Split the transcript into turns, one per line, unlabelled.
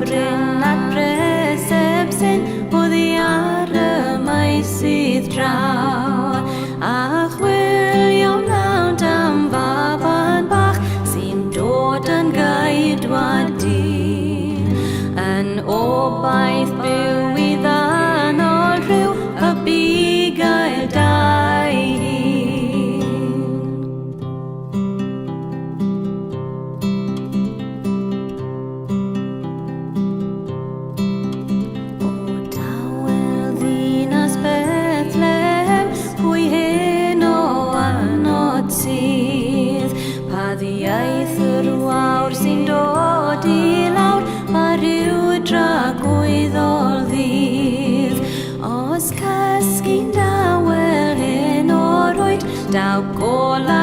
bryn at breseb sy'n oddi ar y mae sydd draw a chwilio mlawd am faban bach sy'n dod yn gaedwad dyn yn obaith byw I ddanol rhyw y bugail dau Ddiaeth yr wawr sy'n dod I lawr mae rhyw dragwyddol ddydd Os cysgu'n dawel hyn o'r oed daw golau